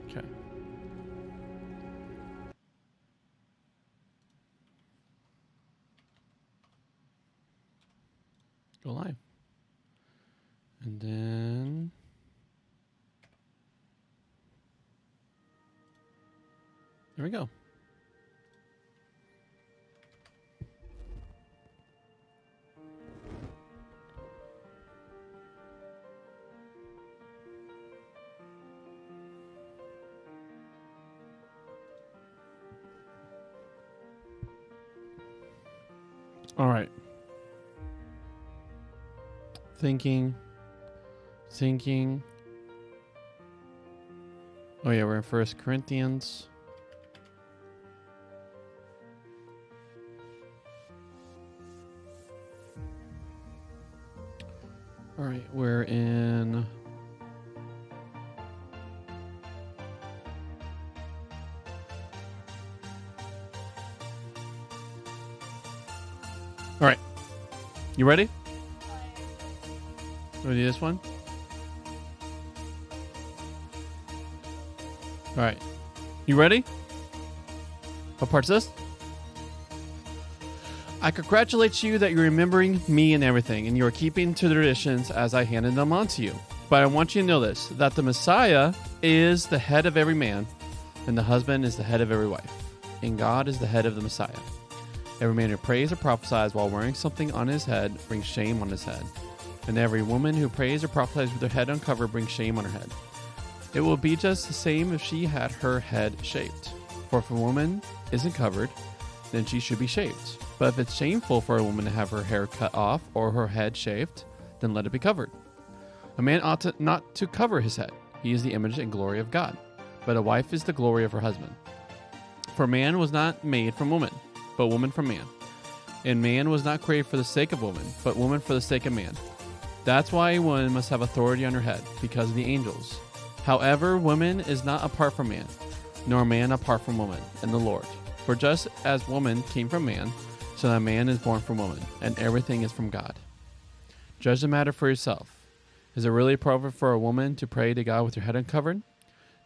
Okay. Go live. And then there we go. All right. Thinking. Oh yeah, we're in 1 Corinthians. All right, we're in. All right, you ready? Want to do this one? All right, you ready? What part's this? I congratulate you that you're remembering me and everything, and you are keeping to the traditions as I handed them on to you. But I want you to know this, that the Messiah is the head of every man, and the husband is the head of every wife, and God is the head of the Messiah. Every man who prays or prophesies while wearing something on his head brings shame on his head, and every woman who prays or prophesies with her head uncovered brings shame on her head. It will be just the same if she had her head shaved. For if a woman isn't covered, then she should be shaved. But if it's shameful for a woman to have her hair cut off or her head shaved, then let it be covered. A man ought not to cover his head. He is the image and glory of God. But a wife is the glory of her husband. For man was not made from woman, but woman from man. And man was not created for the sake of woman, but woman for the sake of man. That's why a woman must have authority on her head, because of the angels. However, woman is not apart from man, nor man apart from woman, in the Lord. For just as woman came from man, so that man is born from woman, and everything is from God. Judge the matter for yourself. Is it really appropriate for a woman to pray to God with her head uncovered?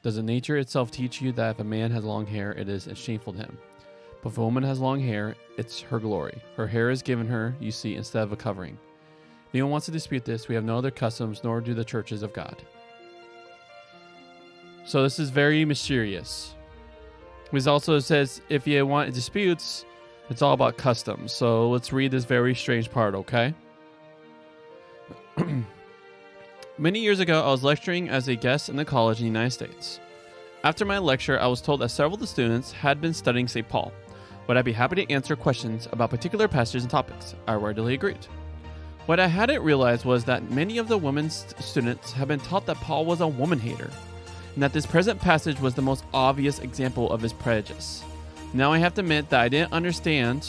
Does the nature itself teach you that if a man has long hair, it is shameful to him? But if a woman has long hair, it's her glory. Her hair is given her, you see, instead of a covering. If anyone wants to dispute this, we have no other customs, nor do the churches of God. So this is very mysterious. It also says, if you want disputes, it's all about customs. So let's read this very strange part, okay? Many years ago, I was lecturing as a guest in a college in the United States. After my lecture, I was told that several of the students had been studying St. Paul. Would I be happy to answer questions about particular passages and topics? I readily agreed. What I hadn't realized was that many of the women students had been taught that Paul was a woman hater, and that this present passage was the most obvious example of his prejudice. Now I have to admit that I didn't understand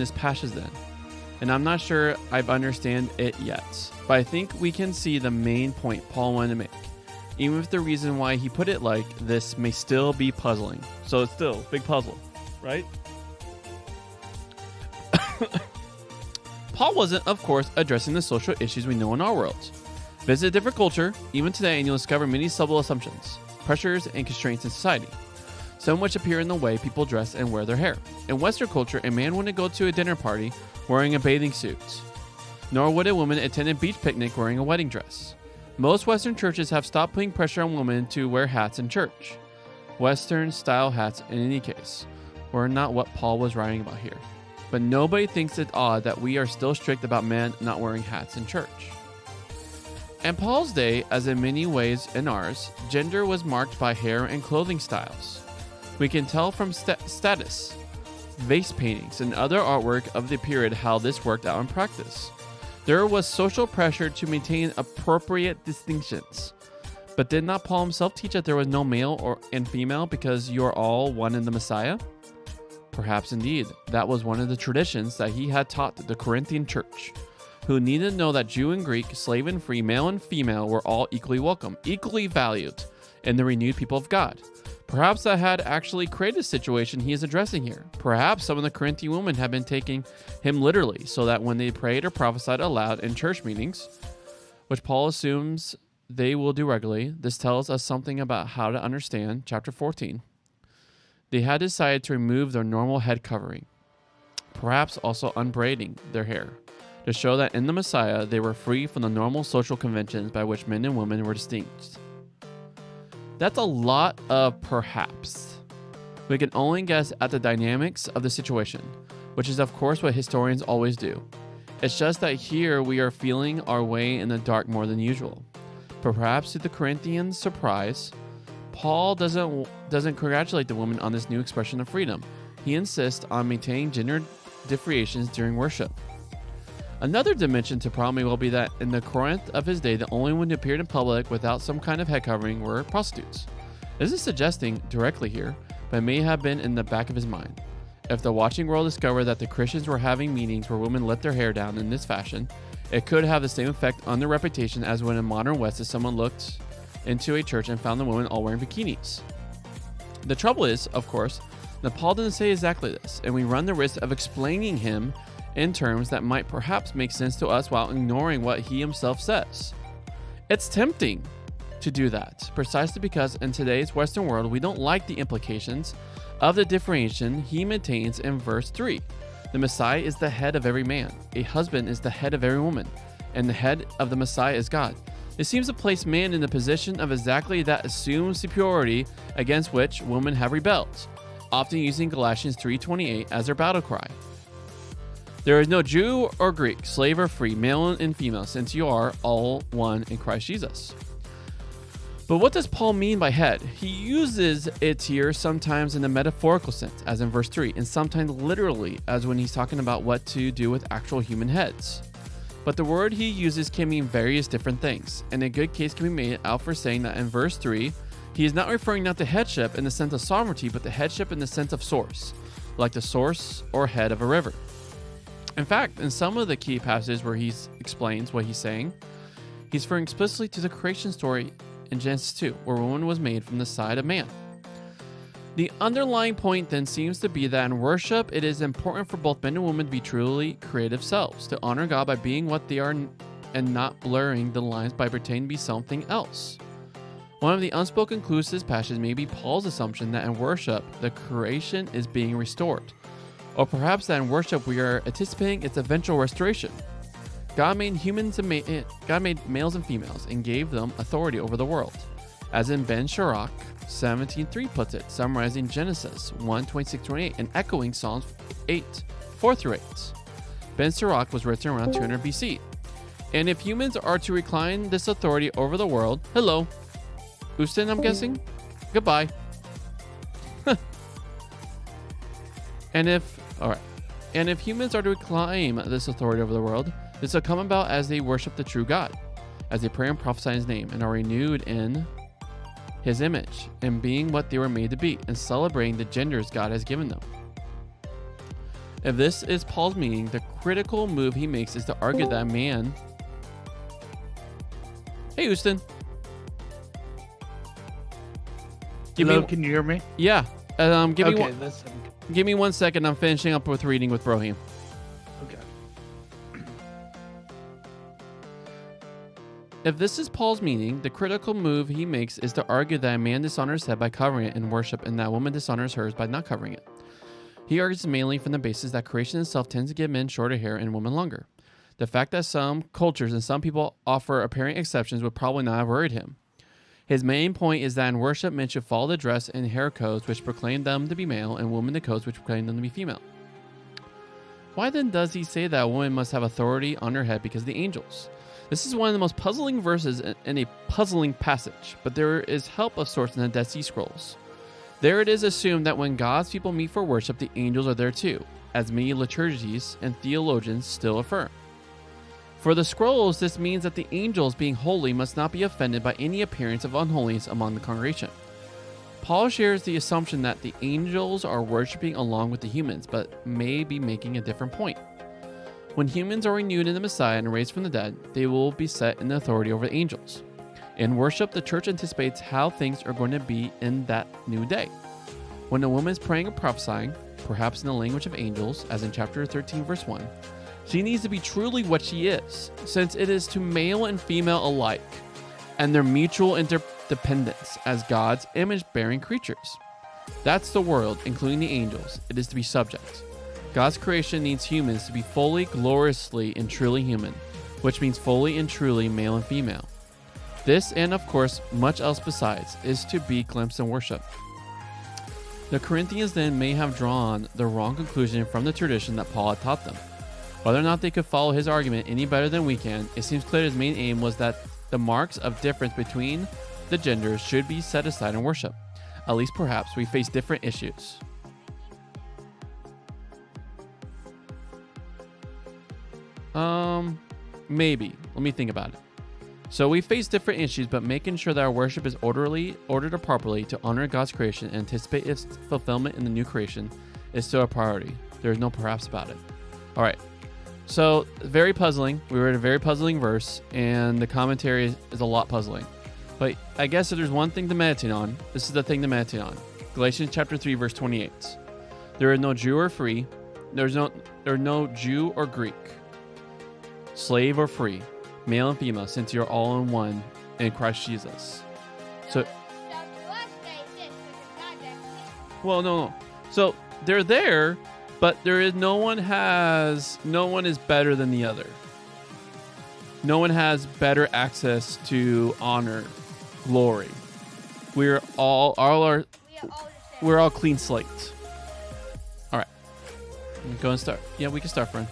this passage then, and I'm not sure I've understand it yet. But I think we can see the main point Paul wanted to make, even if the reason why he put it like this may still be puzzling. So it's still a big puzzle, right? Paul wasn't, of course, addressing the social issues we know in our world. Visit a different culture, even today, and you'll discover many subtle assumptions, pressures, and constraints in society, some which appear in the way people dress and wear their hair. In Western culture, a man wouldn't go to a dinner party wearing a bathing suit, nor would a woman attend a beach picnic wearing a wedding dress. Most Western churches have stopped putting pressure on women to wear hats in church. Western-style hats, in any case, were not what Paul was writing about here. But nobody thinks it odd that we are still strict about men not wearing hats in church. In Paul's day, as in many ways in ours, gender was marked by hair and clothing styles. We can tell from status, vase paintings, and other artwork of the period how this worked out in practice. There was social pressure to maintain appropriate distinctions. But did not Paul himself teach that there was no male and female because you are all one in the Messiah? Perhaps indeed, that was one of the traditions that he had taught the Corinthian church, who needed to know that Jew and Greek, slave and free, male and female were all equally welcome, equally valued in the renewed people of God. Perhaps that had actually created a situation he is addressing here. Perhaps some of the Corinthian women had been taking him literally, so that when they prayed or prophesied aloud in church meetings, which Paul assumes they will do regularly. This tells us something about how to understand chapter 14. They had decided to remove their normal head covering, perhaps also unbraiding their hair, to show that in the Messiah they were free from the normal social conventions by which men and women were distinct. That's a lot of perhaps. We can only guess at the dynamics of the situation, which is of course what historians always do. It's just that here we are feeling our way in the dark more than usual. Perhaps to the Corinthians' surprise, Paul doesn't congratulate the woman on this new expression of freedom. He insists on maintaining gender differentiations during worship. Another dimension to problem may well be that in the Corinth of his day, the only one who appeared in public without some kind of head covering were prostitutes. This is suggesting directly here, but may have been in the back of his mind. If the watching world discovered that the Christians were having meetings where women let their hair down in this fashion, it could have the same effect on their reputation as when in modern West if someone looked into a church and found the women all wearing bikinis. The trouble is, of course, that Paul didn't say exactly this, and we run the risk of explaining him in terms that might perhaps make sense to us while ignoring what he himself says. It's tempting to do that, precisely because in today's Western world, we don't like the implications of the differentiation he maintains in verse 3. The Messiah is the head of every man. A husband is the head of every woman, and the head of the Messiah is God. It seems to place man in the position of exactly that assumed superiority against which women have rebelled, often using Galatians 3:28 as their battle cry. There is no Jew or Greek, slave or free, male and female, since you are all one in Christ Jesus. But what does Paul mean by head? He uses it here sometimes in the metaphorical sense, as in verse 3, and sometimes literally, as when he's talking about what to do with actual human heads. But the word he uses can mean various different things, and a good case can be made out for saying that in verse 3, he is not referring not to headship in the sense of sovereignty, but to headship in the sense of source, like the source or head of a river. In fact, in some of the key passages where he explains what he's saying, he's referring explicitly to the creation story in Genesis 2, where woman was made from the side of man. The underlying point then seems to be that in worship, it is important for both men and women to be truly creative selves, to honor God by being what they are and not blurring the lines by pretending to be something else. One of the unspoken clues to this passage may be Paul's assumption that in worship, the creation is being restored, or perhaps that in worship we are anticipating its eventual restoration. God made males and females and gave them authority over the world, as in Ben Sirach 17:3 puts it, summarizing Genesis 1:26-28 and echoing Psalms 8:4-8. Ben Sirach was written around 200 BC. And if humans are to reclaim this authority over the world, hello, Houston, I'm guessing, goodbye. And if humans are to reclaim this authority over the world, this will come about as they worship the true God, as they pray and prophesy in his name, and are renewed in his image, and being what they were made to be, and celebrating the genders God has given them. If this is Paul's meaning, the critical move he makes is to argue that man... Hey, Houston. Hello, can you hear me? Yeah. Give me 1 second. I'm finishing up with reading with Brohim. Okay. If this is Paul's meaning, the critical move he makes is to argue that a man dishonors his head by covering it in worship and that a woman dishonors hers by not covering it. He argues mainly from the basis that creation itself tends to give men shorter hair and women longer. The fact that some cultures and some people offer apparent exceptions would probably not have worried him. His main point is that in worship, men should follow the dress and hair codes which proclaim them to be male, and women the codes which proclaim them to be female. Why then does he say that a woman must have authority on her head because of the angels? This is one of the most puzzling verses in a puzzling passage, but there is help of sorts in the Dead Sea Scrolls. There it is assumed that when God's people meet for worship, the angels are there too, as many liturgies and theologians still affirm. For the scrolls, this means that the angels, being holy, must not be offended by any appearance of unholiness among the congregation. Paul shares the assumption that the angels are worshiping along with the humans, but may be making a different point. When humans are renewed in the Messiah and raised from the dead, they will be set in authority over the angels. In worship, the church anticipates how things are going to be in that new day. When a woman is praying or prophesying, perhaps in the language of angels, as in chapter 13, verse 1, She needs to be truly what she is, since it is to male and female alike, and their mutual interdependence as God's image-bearing creatures. That's the world, including the angels. It is to be subject. God's creation needs humans to be fully, gloriously, and truly human, which means fully and truly male and female. This, and of course, much else besides, is to be glimpsed in worship. The Corinthians then may have drawn the wrong conclusion from the tradition that Paul had taught them. Whether or not they could follow his argument any better than we can, it seems clear his main aim was that the marks of difference between the genders should be set aside in worship. At least perhaps we face different issues. Maybe. Let me think about it. So we face different issues, but making sure that our worship is ordered properly to honor God's creation and anticipate its fulfillment in the new creation is still a priority. There's no perhaps about it. All right. So very puzzling. We were at a very puzzling verse, and the commentary is a lot puzzling. But I guess if there's one thing to meditate on, this is the thing to meditate on. Galatians chapter 3, verse 28. There is no Jew or free. There's no Jew or Greek, slave or free, male and female, since you're all in one in Christ Jesus. So well, no. So they're there, but no one is better than the other. No one has better access to honor, glory. We're all clean slates. All right. Go and start. Yeah, we can start, friend.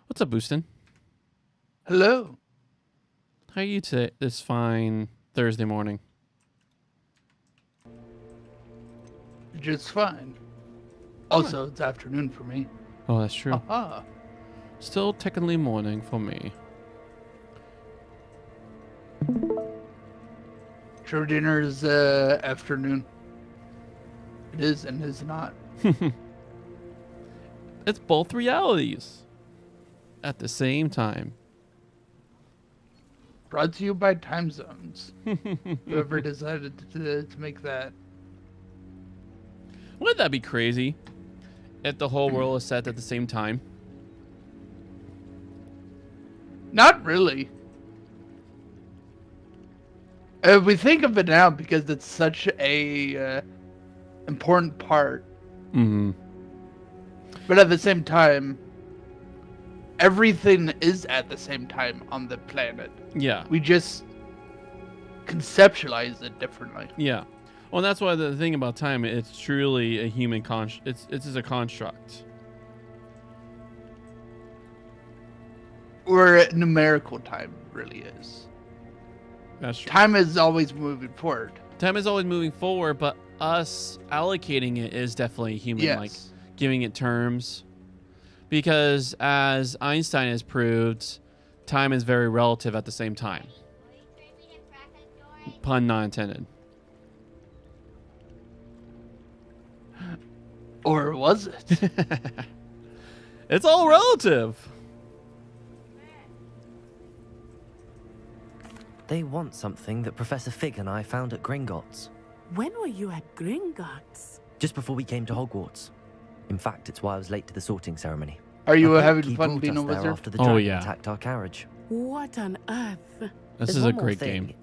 What's up, Boostin? Hello. How are you today? This fine Thursday morning. Just fine. Also, it's afternoon for me. Oh, that's true. Aha. Still technically morning for me. Sure, dinner is afternoon. It is and is not. It's both realities at the same time. Brought to you by time zones. Whoever decided to make that. Wouldn't that be crazy if the whole world is set at the same time? Not really. We think of it now because it's such a important part. Mm-hmm. But at the same time, everything is at the same time on the planet. Yeah. We just conceptualize it differently. Yeah. Well, that's why the thing about time, it's truly a human it's just a construct. Or numerical time really is. That's true. Time is always moving forward. Time is always moving forward, but us allocating it is definitely human, Yes. like giving it terms. Because as Einstein has proved, time is very relative at the same time. Pun not intended. Or was it? It's all relative. They want something that Professor Fig and I found at Gringotts. When were you at Gringotts? Just before we came to Hogwarts. In fact, it's why I was late to the sorting ceremony. Are you I think having he fun brought being us a there wizard? after the Oh, dragon yeah. attacked our carriage. What on earth? This There's is a one more great thing. game.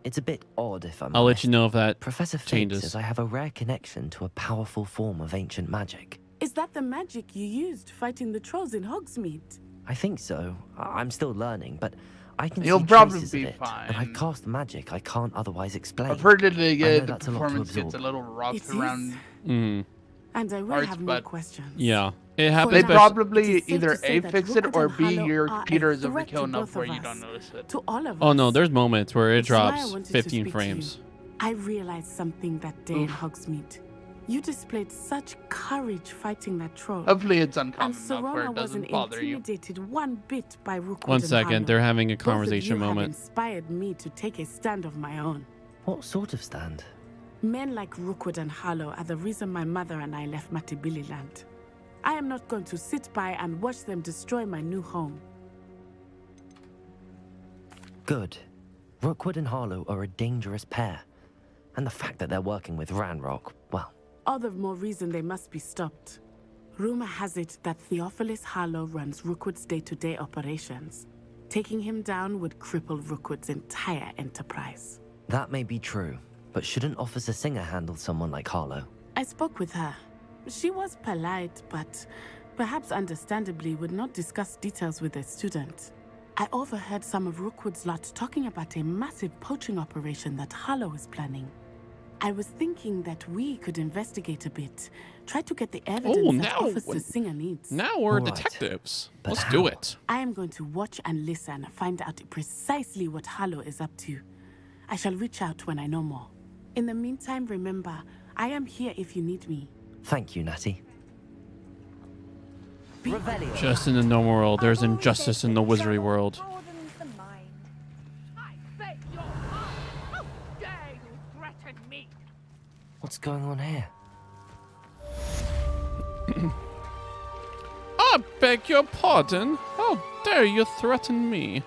It's a bit odd if I'm I'll let honest. you know if that Professor Fig changes. says I have a rare connection to a powerful form of ancient magic. Is that the magic you used fighting the trolls in Hogsmeade? I think so. I'm still learning, but I can You'll see probably traces be of it. fine. And I cast magic I can't otherwise explain. I've heard that I the know that's a lot to performance gets a absorb. little rough It around. is. Mm, And I will Parts, have no but- questions. yeah. It happens. They It probably is safe either to say A, that fix it, Rookwood or and B, Hollow your are a computer is threat to overkill enough both where of you us. don't notice it. To all of Oh us. no, there's moments where it It's why I drops wanted to 15 speak to frames. you. I realized something that day in Hogsmeade. You displayed such courage fighting that troll. Hopefully it's And uncommon enough where Serona it doesn't wasn't bother you. intimidated one bit by Rookwood One and second, Hollow. they're having a Both of conversation you have moment. inspired me to take a stand of my own. What sort of stand? Men like Rookwood and Hollow are the reason my mother and I left Matibili-land. I am not going to sit by and watch them destroy my new home. Good. Rookwood and Harlow are a dangerous pair. And the fact that they're working with Ranrock, well, All the more reason they must be stopped. Rumor has it that Theophilus Harlow runs Rookwood's day-to-day operations. Taking him down would cripple Rookwood's entire enterprise. that may be true. But shouldn't Officer Singer handle someone like Harlow? I spoke with her. She was polite, but perhaps understandably would not discuss details with a student. I overheard some of Rookwood's lot talking about a massive poaching operation that Harlow is planning. I was thinking that we could investigate a bit, try to get the evidence that Officer Singer needs. Now we're All right. detectives. But Let's how? do it. I am going to watch and listen, find out precisely what Harlow is up to. I shall reach out when I know more. In the meantime, remember, I am here if you need me. Thank you, Natty. Revelio. Just in the normal world, there's injustice in the wizardry world. Broadens the mind. I beg your pardon. How dare you threaten me? What's going on here? I beg your pardon. How dare you threaten me?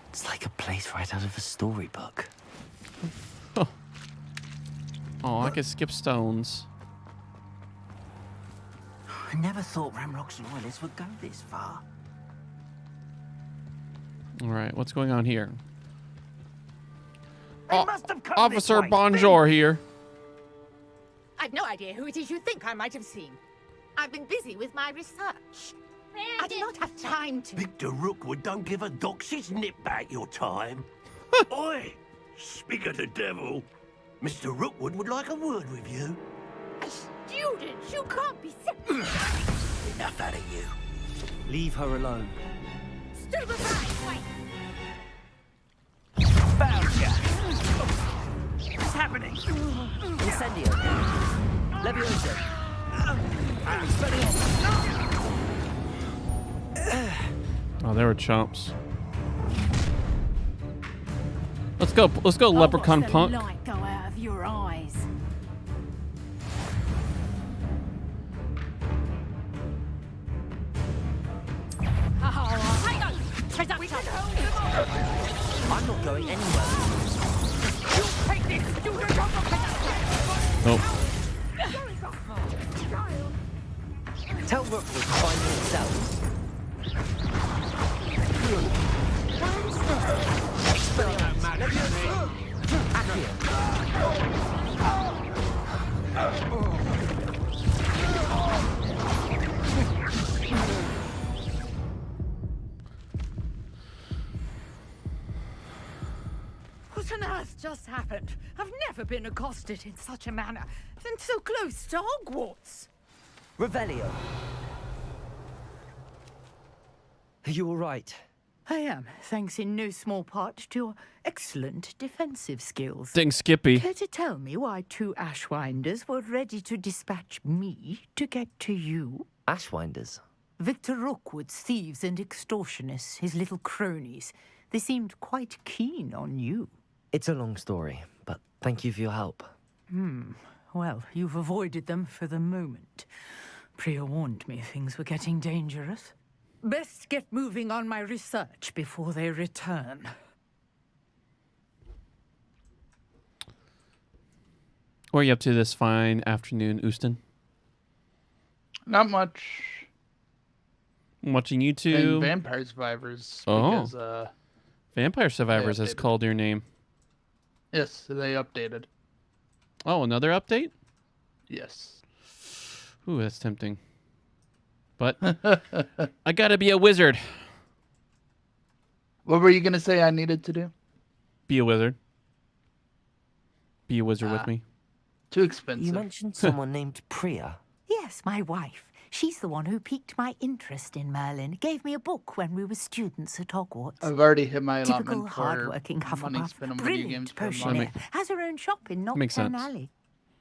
It's like a place right out of a storybook. Oh, I could skip stones. I never thought Ramrock's loyalists would go this far. All right, what's going on here? They must have come Officer this way. Bonjour here. I've no idea who it is you think I might have seen. I've been busy with my research. I do not have time to... Victor Rookwood don't give a doxy's nip back your time. Oi! Speak of the devil. Mr. Rookwood would like a word with you. A student? You can't be... Enough out of you. Leave her alone. Stupefy! Wait. Found ya! What's happening? Incendio. Levioso. Oh, they were chumps. Let's go, leprechaun punk. Light go out of your eyes. Hang on! We can hold them off! I'm not going anywhere. Take this student off of Oh, Tell Rookwood to find me himself. What on earth just happened? I've never been accosted in such a manner, and so close to Hogwarts. Revelio. Are you all right? I am, thanks in no small part to your excellent defensive skills. dang Skippy. Care to tell me why two Ashwinders were ready to dispatch me to get to you? Ashwinders. Victor Rookwood's thieves and extortionists, his little cronies. They seemed quite keen on you. It's a long story, but thank you for your help. Well, you've avoided them for the moment. Priya warned me things were getting dangerous. Best get moving on my research before they return. What are you up to this fine afternoon, Houston? Not much. I'm watching And YouTube. Vampire Survivors. Oh. Because, Vampire Survivors has updated. called your name. yes, they updated. Oh, another update? Yes. Ooh, that's tempting. But I gotta be a wizard. What were you going to say I needed to do? Be a wizard. Be a wizard with Ah. me. Too expensive. You mentioned someone named Priya. Yes, my wife. She's the one who piqued my interest in Merlin. Gave me a book when we were students at Hogwarts. I've already hit my Typical allotment for hard-working money Hufflepuff. spent on video Brilliant games per month. potioneer. Has her own shop in Makes Knockdown sense. Alley.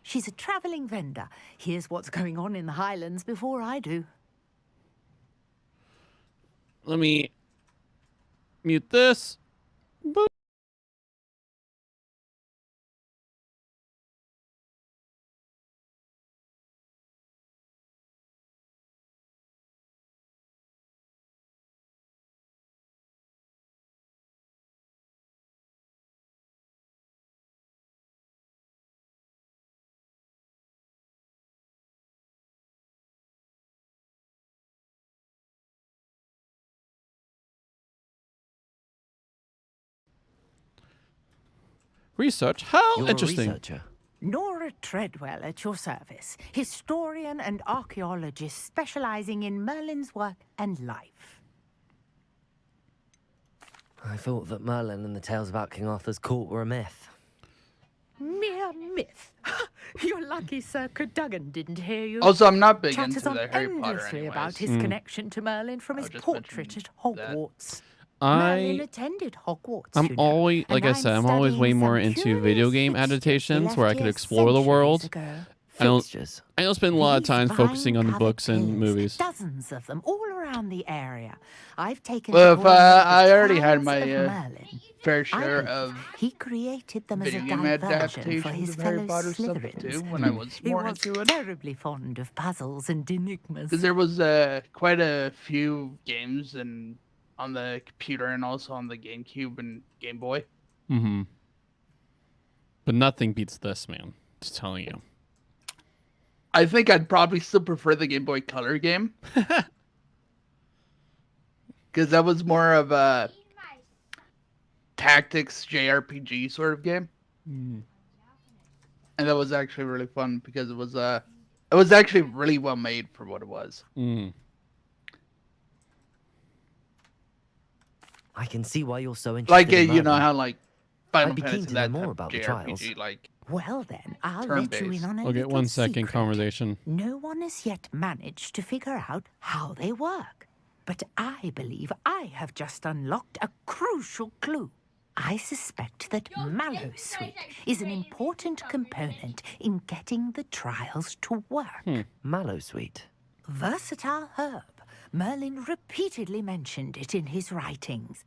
She's a travelling vendor. Here's what's going on in the Highlands before I do. Let me mute this. Boop. Research? How You're interesting. a researcher. Nora Treadwell at your service, historian and archaeologist specializing in Merlin's work and life. I thought that Merlin and the tales about King Arthur's court were a myth. Mere myth. You're lucky Sir Cadogan didn't hear you. Also, I'm not big Chatters into on the Harry Potter endlessly anyways. about his connection to Merlin from I'll his just portrait mention at Hogwarts. I Merlin attended Hogwarts. I'm you know, always like and I said, I'm always way studying more some into video curious game fixtures adaptations he where I left could here explore the centuries world. ago. I don't Fixtures. I don't spend a lot of These time focusing on the vine-covered books and pins, movies. Dozens of them all around the area. I've taken. Well, to if calling them the I already had Trials my of Merlin. fair I share believe of he created them as a video game diversion for adaptations his of Harry fellow Potter stuff Slytherins. too when I was He more was into it. terribly fond of puzzles and enigmas. Because there was quite a few games on the computer and also on the GameCube and Game Boy. Mm-hmm. But nothing beats this, man. Just telling you. I think I'd probably still prefer the Game Boy Color game. Because that was more of a tactics JRPG sort of game. Mm. And that was actually really fun because it was actually really well made for what it was. Mm. I can see why you're so interested Like in you know Merlin. how like Final I'd be keen Fantasy to that know type more of about the JRPG trials. like Well then, I'll let you in Turn-based. on a Okay, little 1 second secret. conversation. No one has yet managed to figure out how they work. But I believe I have just unlocked a crucial clue. I suspect that Mallowsweet is an important component in getting the trials to work. Mallowsweet. Versatile herb. Merlin repeatedly mentioned it in his writings.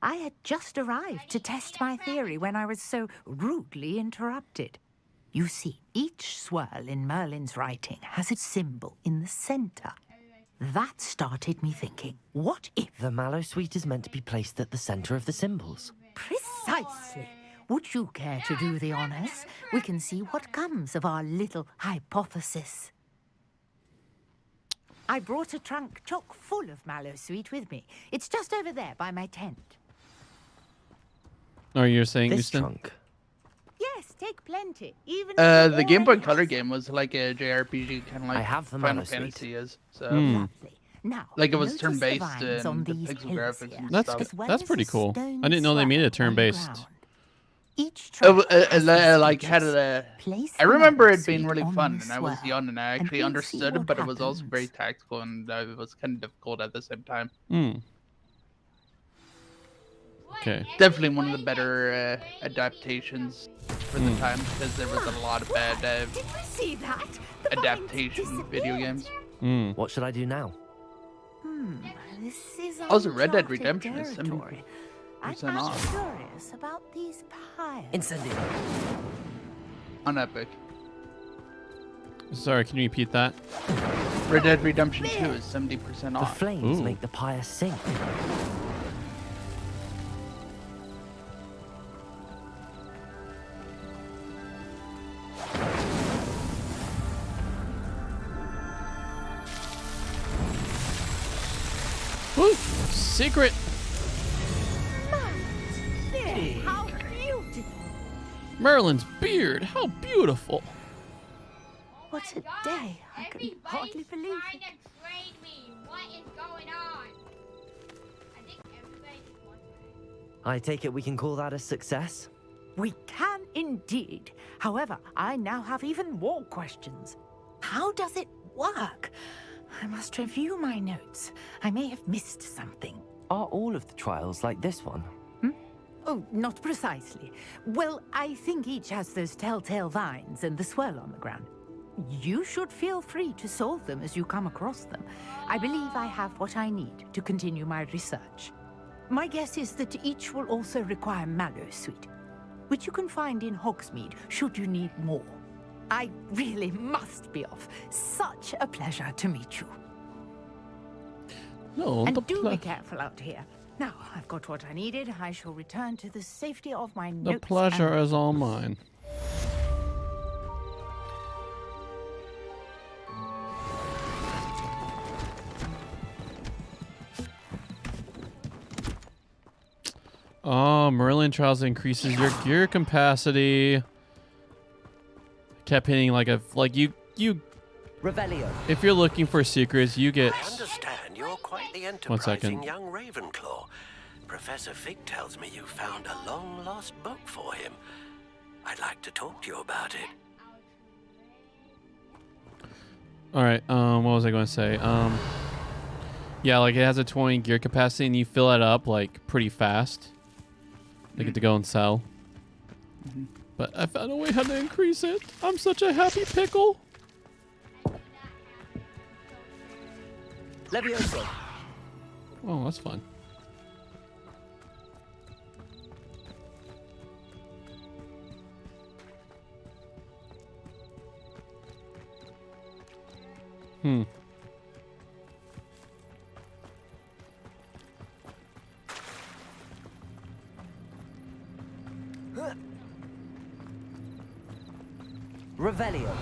I had just arrived to test my theory when I was so rudely interrupted. You see, each swirl in Merlin's writing has a symbol in the center. That started me thinking, what if? The Mallowsweet is meant to be placed at the center of the symbols. Precisely. Would you care to do the honors? We can see what comes of our little hypothesis. I brought a trunk chock full of Mallowsweet with me. It's just over there by my tent. Are you saying This Houston? trunk. Yes, take plenty. Even the Game Boy Color game was like a JRPG kind of like I have the Final Mallowsweet. Fantasy is. So Lovely. Now, like it was notice turn-based the vines on and the these pixel hills graphics here, and That's stuff. as well that's as pretty a cool. stone I didn't know they made it swirl on the turn-based. ground. Each It, trunk has these like had features. a. Place I the remember it being Mallowsweet really on fun, the and I was swirl, young, and I and actually we'll see understood it, what but it was also very happens. tactical, and it was kind of difficult at the same time. Mm. Okay. Definitely one of the better adaptations for the time, because there was a lot of bad Did you see that? The vines adaptation video games. Mm. What should I do now? This is Also, Red Dead uncharted Redemption is territory. I'm 70% off. curious about these piles. Incendio. On Epic. Sorry, can you repeat that? Red Dead Redemption 2 is 70% The off. flames Ooh. make the pyre sink. Woo! Secret. How beautiful! Merlin's beard. How beautiful. What a day! I can hardly believe it. Trade me. What is going on? I think everybody just wants to. I take it we can call that a success? We can indeed. However, I now have even more questions. How does it work? I must review my notes. I may have missed something. Are all of the trials like this one? Oh, not precisely. Well, I think each has those telltale vines and the swirl on the ground. You should feel free to solve them as you come across them. I believe I have what I need to continue my research. My guess is that each will also require Mallowsweet, which you can find in Hogsmeade should you need more. I really must be off. Such a pleasure to meet you. No, And the, do be ple- careful out here. Now, I've got what I needed. I shall return to the safety of my the notes pleasure and- is all mine. Oh, Merlin Trials increases your gear capacity. Kept hitting like you. Revelio. If you're looking for secrets, you get. I understand you're quite the 1 second. enterprising young Ravenclaw. Professor Fig tells me you found a long-lost book for him. I'd like to talk to you about it. All right. What was I going to say? Yeah, like it has a 20 gear capacity, and you fill it up like pretty fast. They get to go and sell. But I found a way how to increase it. I'm such a happy pickle. Levioso. Oh, that's fun. Revelio.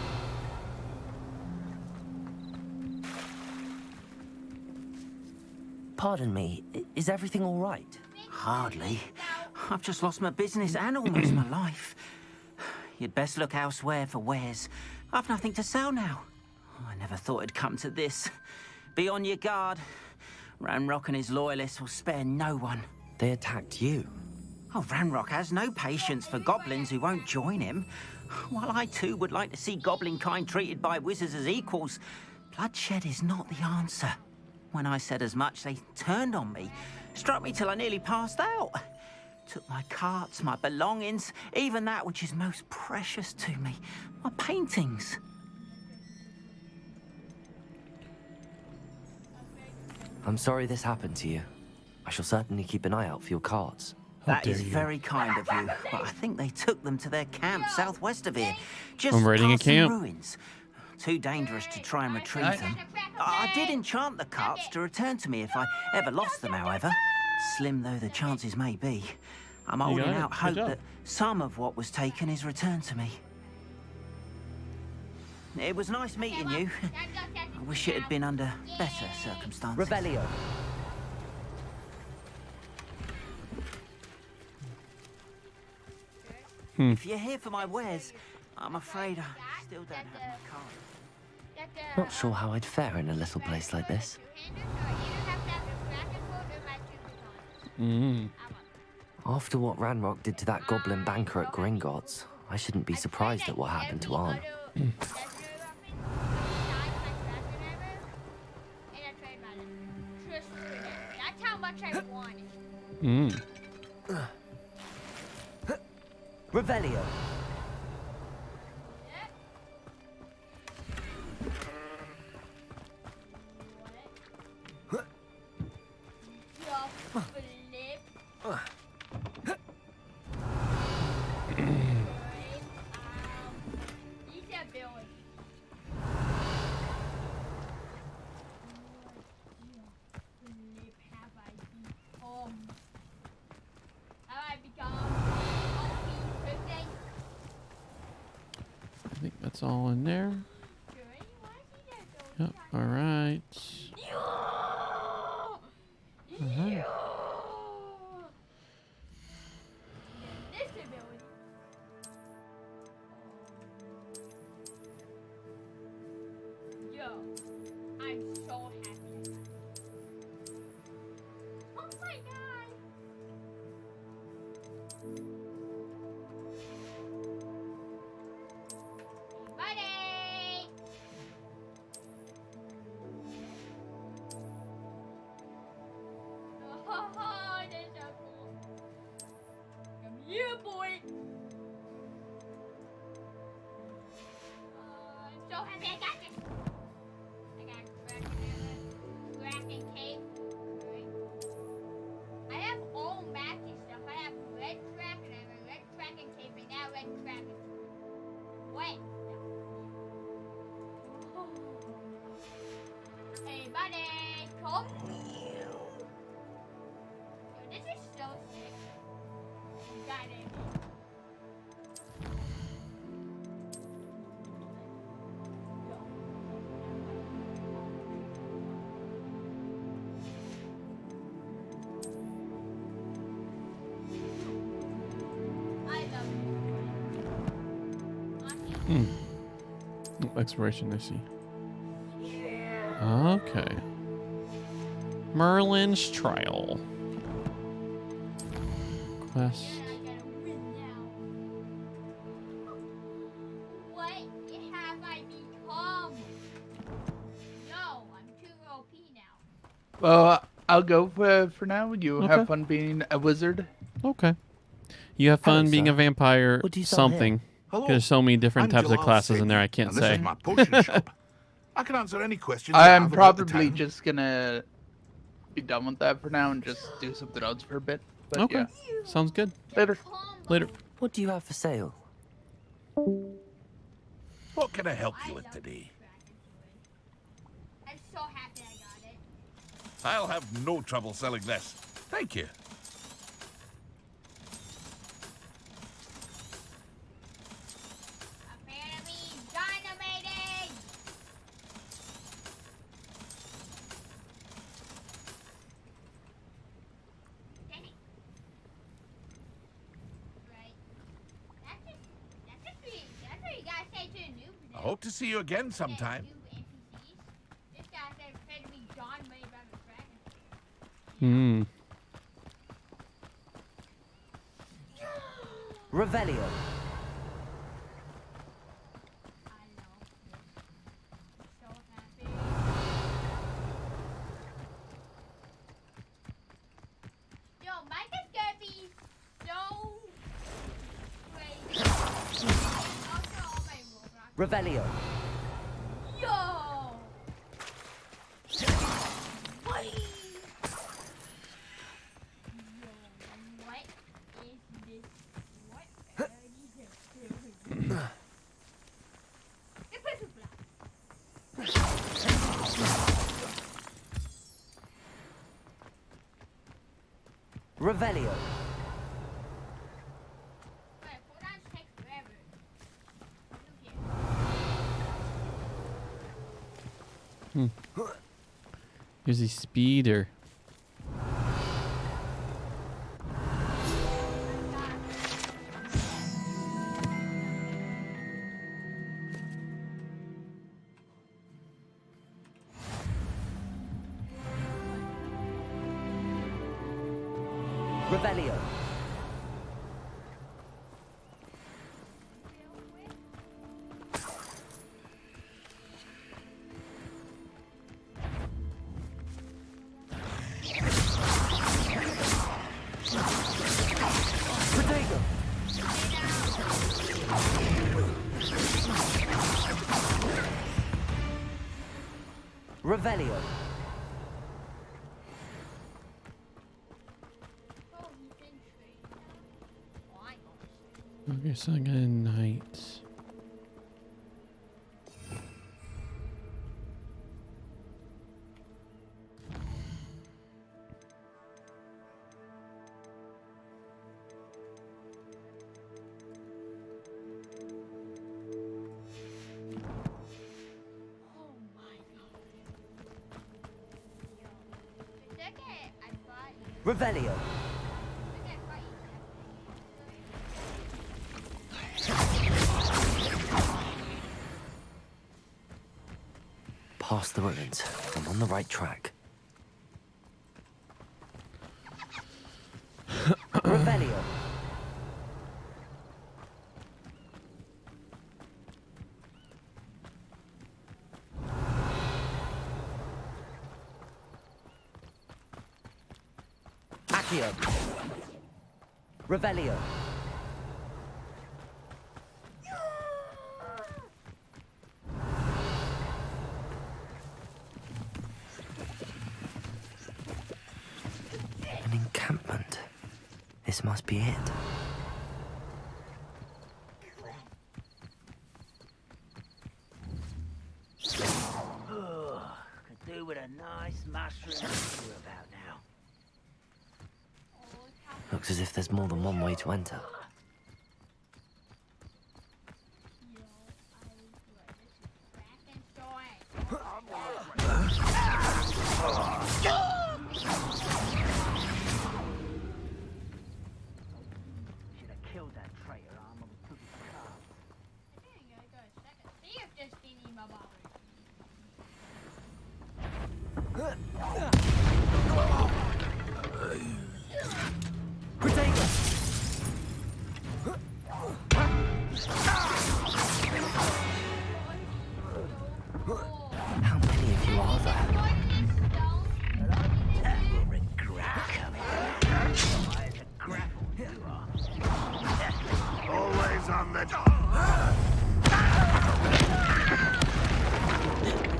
Pardon me, is everything all right? Hardly. I've just lost my business and almost my life. You'd best look elsewhere for wares. I've nothing to sell now. I never thought it'd come to this. Be on your guard. Ranrock and his loyalists will spare no one. They attacked you. Oh, Ranrock has no patience for goblins who won't join him. While I too would like to see goblin kind treated by wizards as equals, bloodshed is not the answer. When I said as much, they turned on me, struck me till I nearly passed out. Took my carts, my belongings, even that which is most precious to me, my paintings. I'm sorry this happened to you. I shall certainly keep an eye out for your carts. That is very kind of you, but I think they took them to their camp southwest of here. Just I'm raiding a past some camp. ruins. Too dangerous to try and retrieve them. I did enchant the carts to return to me if I ever lost them, however. Slim though the chances may be, I'm holding got it. out Good hope job. that some of what was taken is returned to me. It was nice meeting you. I wish it had been under better circumstances. Revelio. If you're here for my wares, I'm afraid I still don't have my card. Not sure how I'd fare in a little place like this. After what Ranrock did to that goblin banker at Gringotts, I shouldn't be surprised at what happened to Arn. That's how much I want it. Revelio. I think that's all in there. Yep. All right. Uh-huh. I'm so happy. Oh my god! Buddy! Oh, that's so cool. Come here, boy! I'm so happy I got this! I got Kraken cape. Right. I have all matching stuff. I have red Kraken, I have a red Kraken cape, and now red Kraken. What? Hey, buddy, come here. Yo, this is so sick. Got it. Exploration, I see. Okay. Merlin's Trial. Quest. What have I become? No, I'm too OP now. Well, I'll go for now. You Okay. have fun being a wizard. Okay. You have fun Hello, being sir. a vampire, What do you sell here? something. Hello. There's so many different I'm types of Jalal classes in there, I Saidi, can't and this say. is my potion shop. I can answer any questions you I'm have about the probably town. just gonna be done with that for now and just do something else for a bit. But Okay. yeah, Sounds good. later. Later. What do you have for sale? What can I help you with today? I'm so happy I got it. I'll have no trouble selling this. Thank you. Apparently dynamating! Dang it. Right. That's what you gotta say to a noob. I hope to see you again sometime. This guy said prepared to be dominated by the dragon. Hmm. Revelio. I know. So happy. Yo, Mike is gonna be so crazy. After all my Roblox. Revelio. Yo! What? Yo, what is this? What are these doing? Get put Revelio. Wait, hold on, take forever. Look here. Here's a speeder. Revelio. Protego. Revelio. Oh, he's in trade now. Oh, I know. Okay, so I got a knight. Oh my god. Yo. The second I thought, Revelio. Past the ruins. I'm on the right track. Revelio. Accio. Revelio. An encampment. This must be it. Could do with a nice mushroom stew about now. Looks as if there's more than one way to enter. Should have killed that traitor armor we took his car. How many of you are there? Always on the...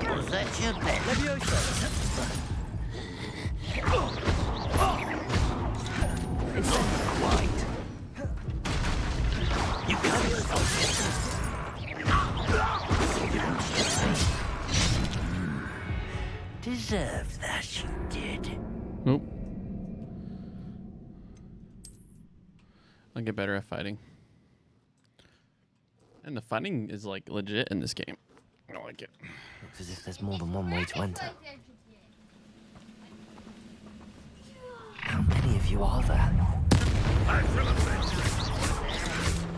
Was that your best? It's not quite. You can't stop it. Deserved that, you did. Nope. I'll get better at fighting. And the fighting is like legit in this game. I like it. Looks as if there's more than one way to enter. How many of you are there? I feel a bit.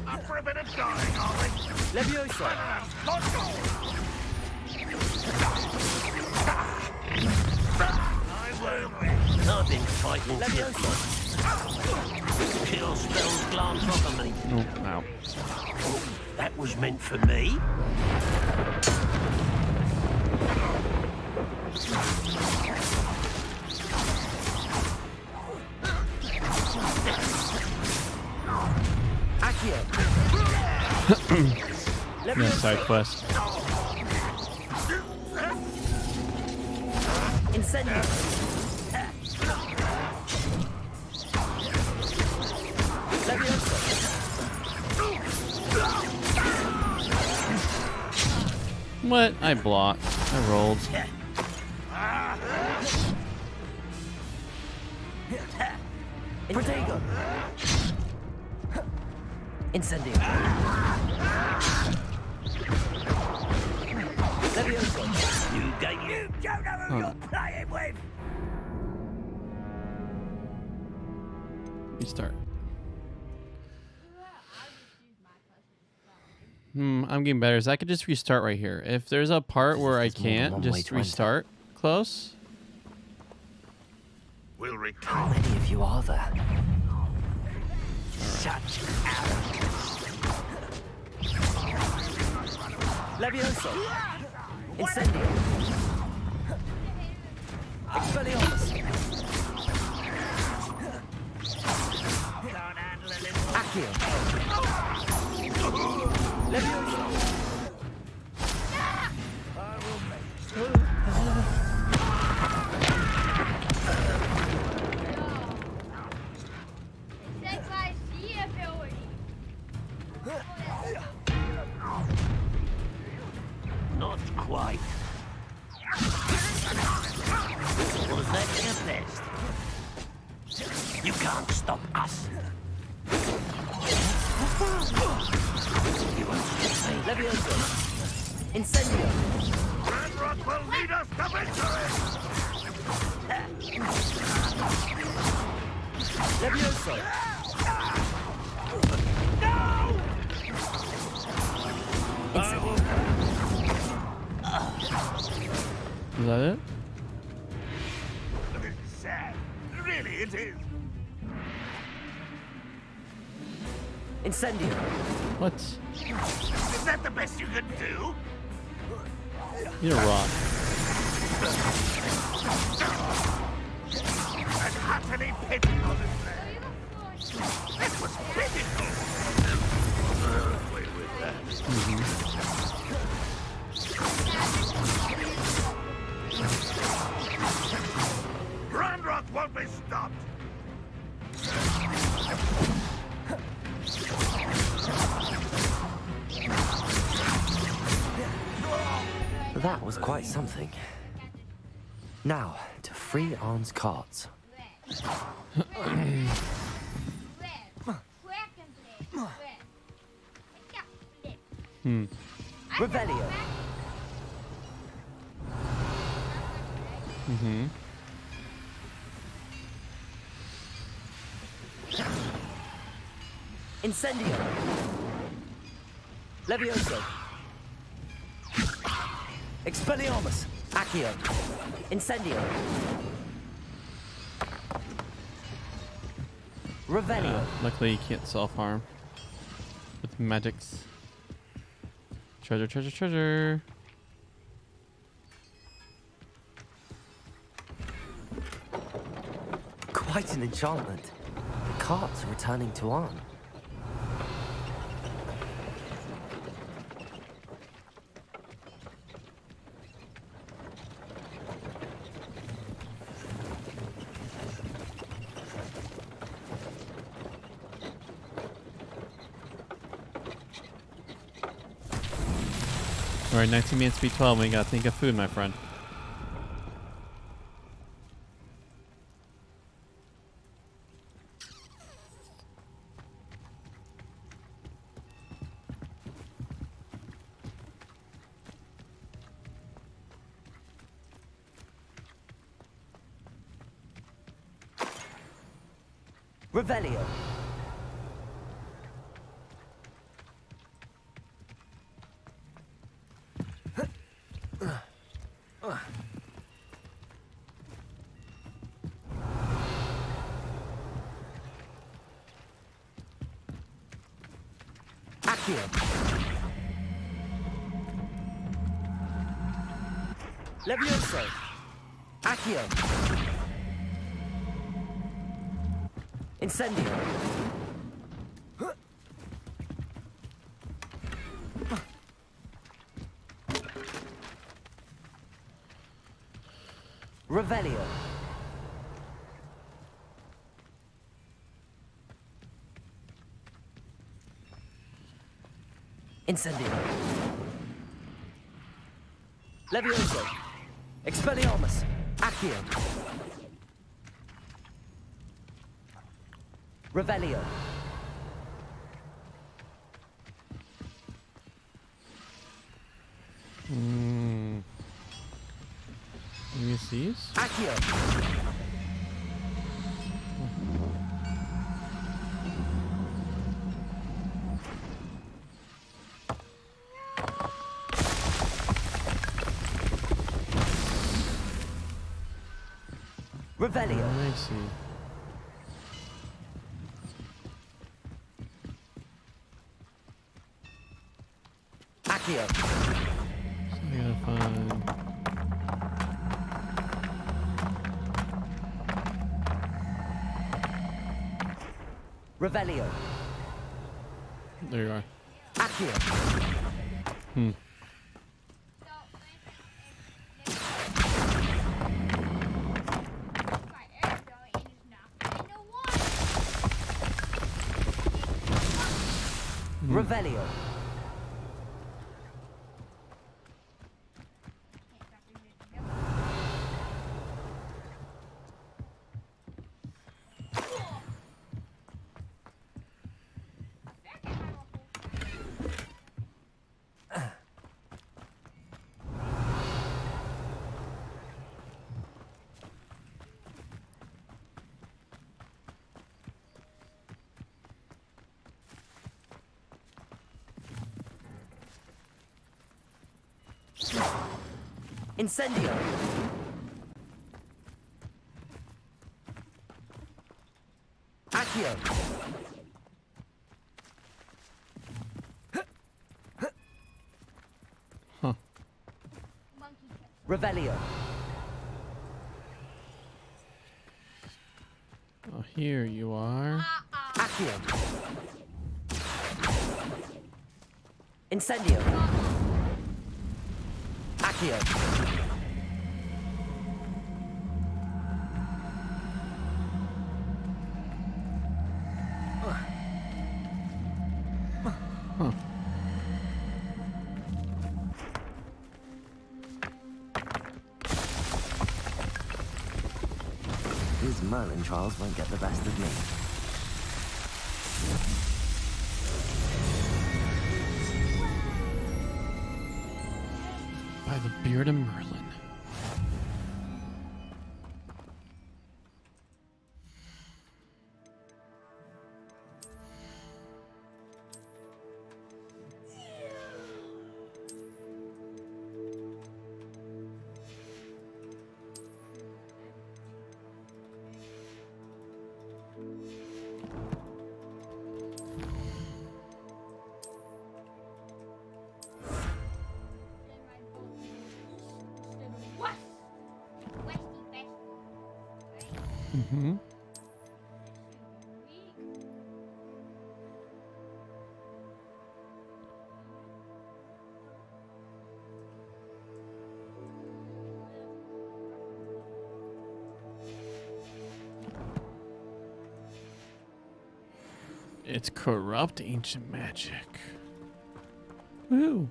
Up for a bit of dying, are we? Leviosa! I've been fighting kill spells glance off of me. Oh, wow. That was meant for me. Yeah, side quest. Incendio! What? I blocked. I rolled. Protego! Incendio! Leviosa! You don't know who you're playing with. Restart. I'm getting better. So I could just restart right here. If there's a part where I can't, just restart close. We'll return. How many of you are there? Such Leviosa! Incendio! Expelliarmus! Accio! Leviosa! Not quite. Was that your best? You can't stop us. You want to say Leviosa! Incendio! Ranrock will lead us to victory! Leviosa! No! Is that it? It's sad. Really, it is. Incendio! What? Is that the best you can do? You're rock. And utterly pitiful, isn't it? That was pitiful. Wait with that. Ranrock won't be stopped. That was quite something. Now, to free Arn's carts. Revelio! Incendio! Levioso! Expelliarmus! Accio! Incendio! Revelio! Luckily, you can't self-harm with magics. Treasure, treasure, treasure. Quite an enchantment. The cart's returning to Arn. All right, 19 minutes to be 12. We gotta think of food, my friend. Revelio. Accio. Levioso. Accio. Incendio. Revelio. Incendio. Levioso. Expelliarmus. Accio. Revelio. Maybe it's these? Accio. Revelio. I see. Accio. So I gotta find. Revelio. There you are. Accio. Hmm. Revelio. Incendio. Accio. Huh. Revelio. Oh, here you are. Accio. Incendio. Accio. Huh. These Merlin trials won't get the best of me. By the beard of Merlin. Mm-hmm. It's corrupt ancient magic. Woo.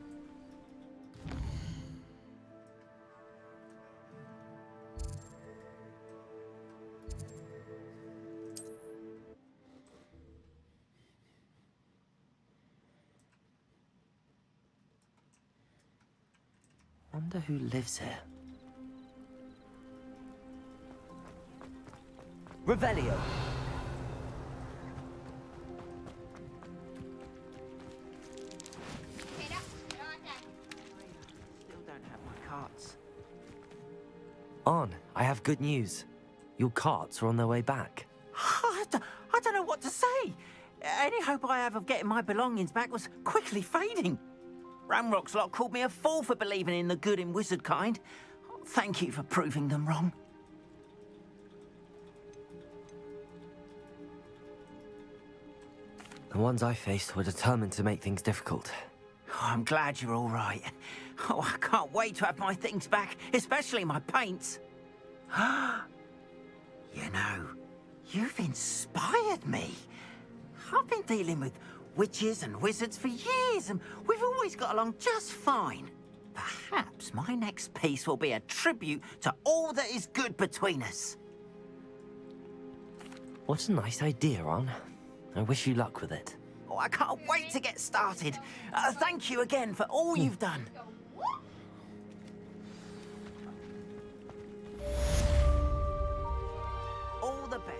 Wonder who lives here. Revelio. Still don't have my carts. On, I have good news. Your carts are on their way back. I don't know what to say. Any hope I have of getting my belongings back was quickly fading. Ramrock's lot called me a fool for believing in the good in wizard kind. Thank you for proving them wrong. The ones I faced were determined to make things difficult. Oh, I'm glad you're all right. Oh, I can't wait to have my things back, especially my paints. You know, you've inspired me. I've been dealing with witches and wizards for years, and we've always got along just fine. Perhaps my next piece will be a tribute to all that is good between us. What a nice idea, On. I wish you luck with it. Oh, I can't wait to get started. Thank you again for all you've done. All the best.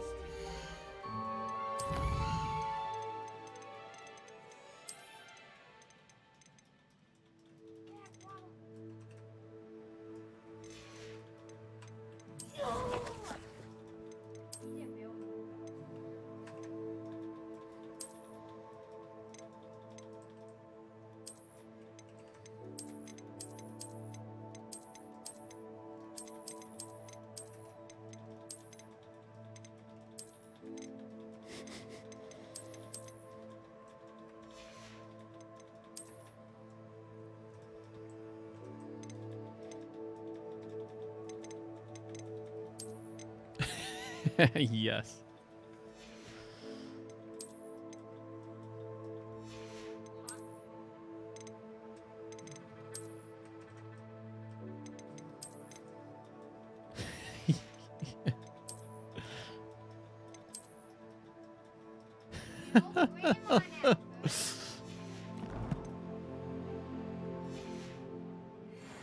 Yes.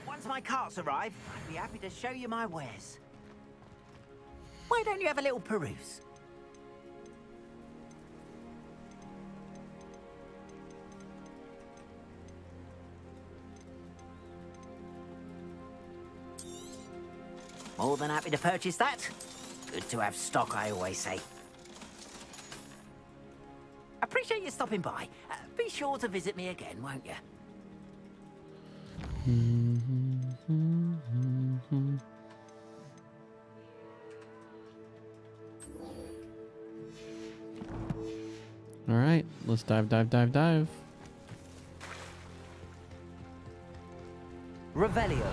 Once my carts arrive, I'd be happy to show you my wares. Why don't you have a little peruse? More than happy to purchase that. Good to have stock, I always say. Appreciate you stopping by. Be sure to visit me again, won't you? All right, let's dive. Revelio.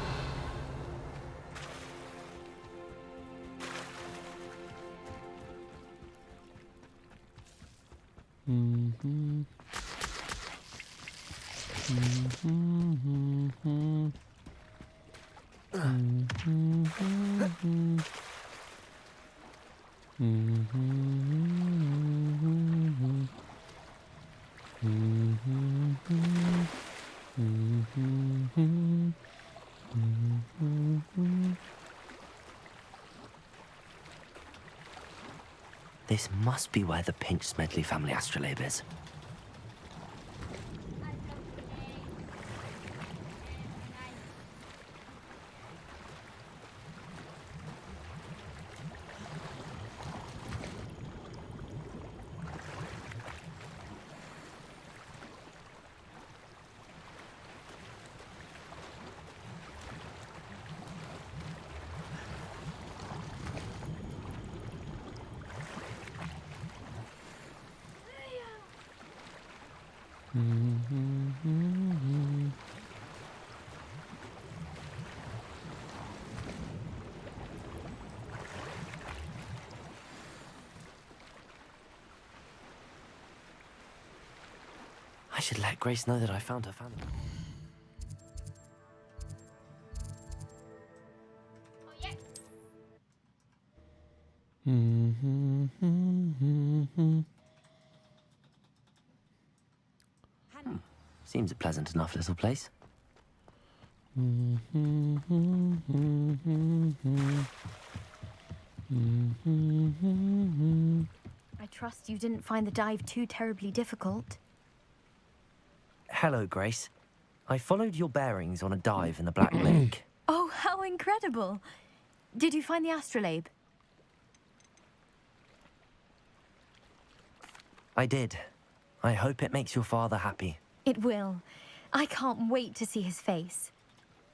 This must be where the Pinch Smedley family astrolabe is. I should let Grace know that I found her family. Oh, yeah. Seems a pleasant enough little place. I trust you didn't find the dive too terribly difficult. Hello, Grace. I followed your bearings on a dive in the Black Lake. Oh, how incredible! Did you find the astrolabe? I did. I hope it makes your father happy. It will. I can't wait to see his face.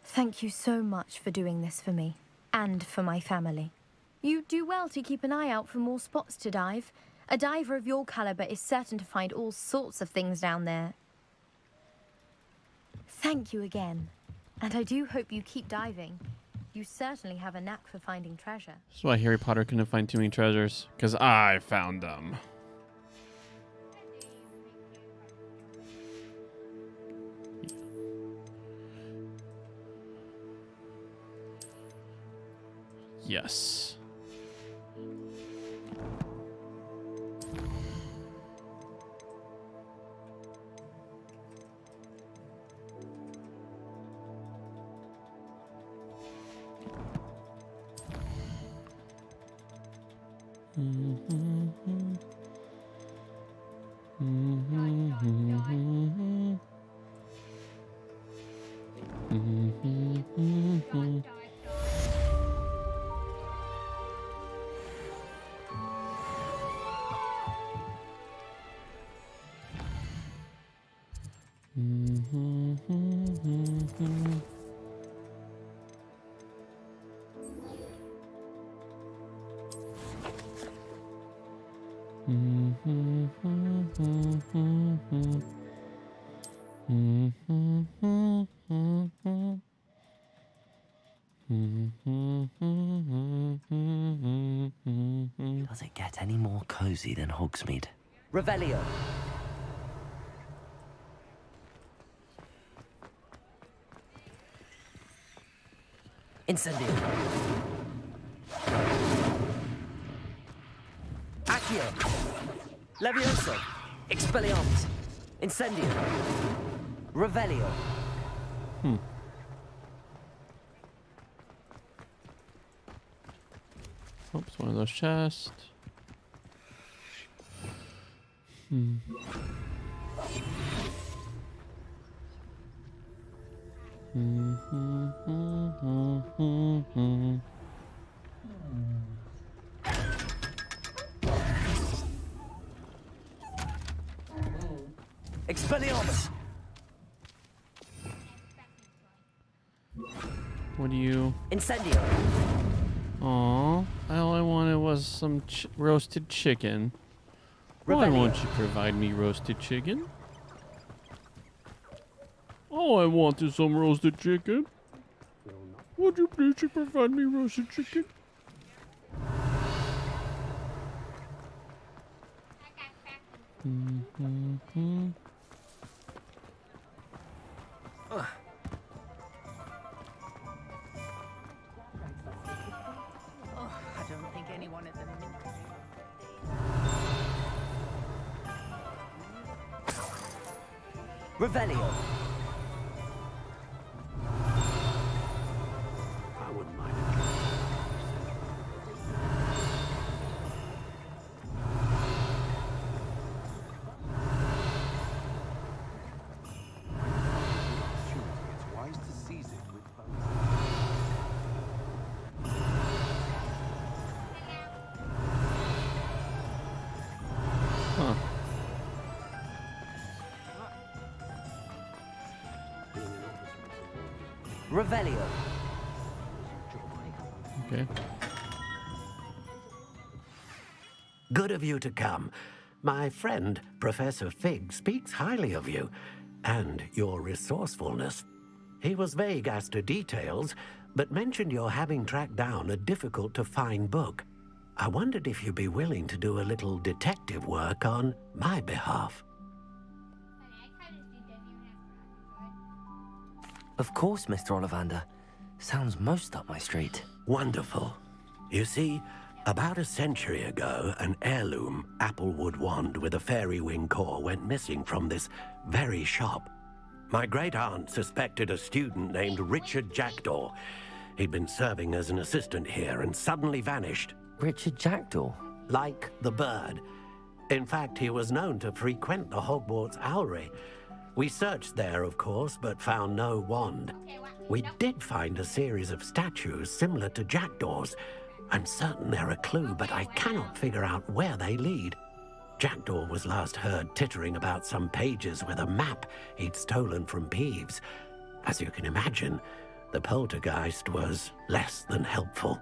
Thank you so much for doing this for me, and for my family. You do well to keep an eye out for more spots to dive. A diver of your caliber is certain to find all sorts of things down there. Thank you again. And I do hope you keep diving. You certainly have a knack for finding treasure. That's why Harry Potter couldn't find too many treasures, because I found them. Yes. Does it get any more cozy than Hogsmeade? Revelio. Incendio. Accio. Levioso. Expelliarmus. Incendio. Revelio. Oops, one of those chests. Expelliarmus. What do you... Incendio. Aw, all I wanted was some roasted chicken. Why won't you provide me roasted chicken? All I want is some roasted chicken. Would you please provide me roasted chicken? I don't think anyone at the mint. Revelio. I wouldn't mind It's wise to seize it with both. Huh. Revelio. Okay. Good of you to come. My friend, Professor Fig, speaks highly of you and your resourcefulness. He was vague as to details, but mentioned your having tracked down a difficult-to-find book. I wondered if you'd be willing to do a little detective work on my behalf. Of course, Mr. Ollivander. Sounds most up my street. Wonderful. You see, about a century ago, an heirloom applewood wand with a fairy wing core went missing from this very shop. My great-aunt suspected a student named Richard Jackdaw. He'd been serving as an assistant here and suddenly vanished. Richard Jackdaw? Like the bird. In fact, he was known to frequent the Hogwarts Owlery. We searched there, of course, but found no wand. We did find a series of statues similar to Jackdaw's. I'm certain they're a clue, but I cannot figure out where they lead. Jackdaw was last heard tittering about some pages with a map he'd stolen from Peeves. As you can imagine, the poltergeist was less than helpful.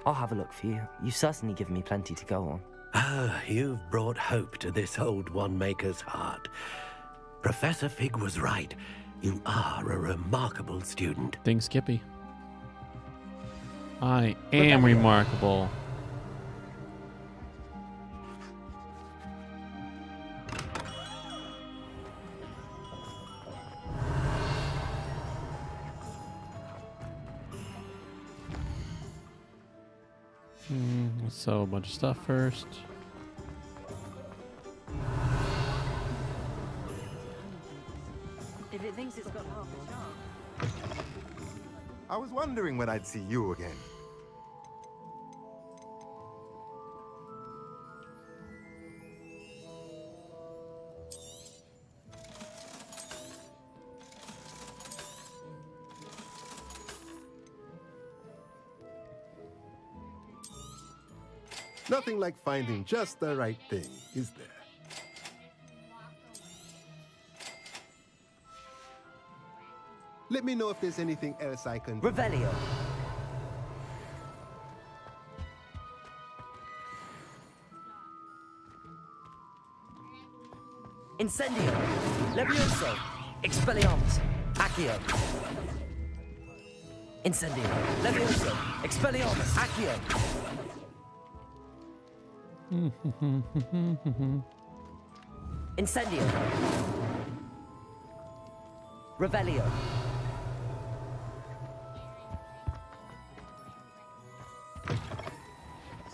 I'll have a look for you. You've certainly given me plenty to go on. Ah, you've brought hope to this old one-maker's heart. Professor Fig was right. You are a remarkable student. Ding Skippy. I am remarkable. Let's sell a bunch of stuff first. If it thinks it's got half a chance. I was wondering when I'd see you again. Nothing like finding just the right thing, is there? Let me know if there's anything else I can do. Revelio. Incendio. Levioso. Expelliarmus. Accio. Incendio. Levioso. Expelliarmus. Accio. Incendio. Revelio.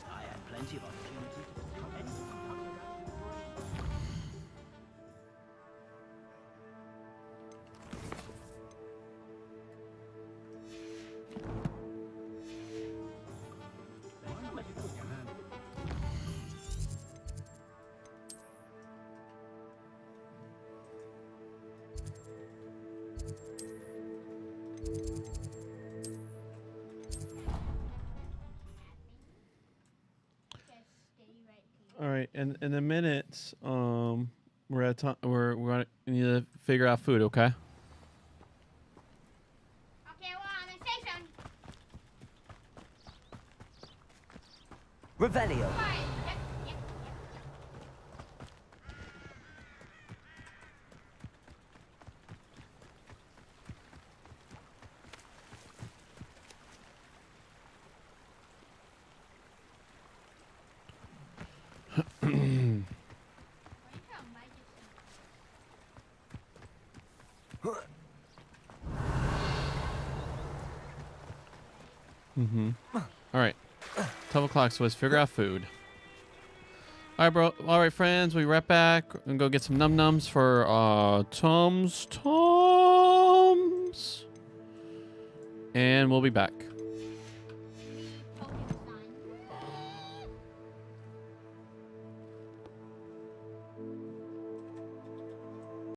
I had plenty of opportunity to All right, and in a minute, we're at time. We're gonna need to figure out food. Okay. Okay, well, I'm in station. Revelio. All right. 12 o'clock, so let's figure out food. All right, bro. All right, friends. We'll be right back and go get some num-nums for Tums. And we'll be back.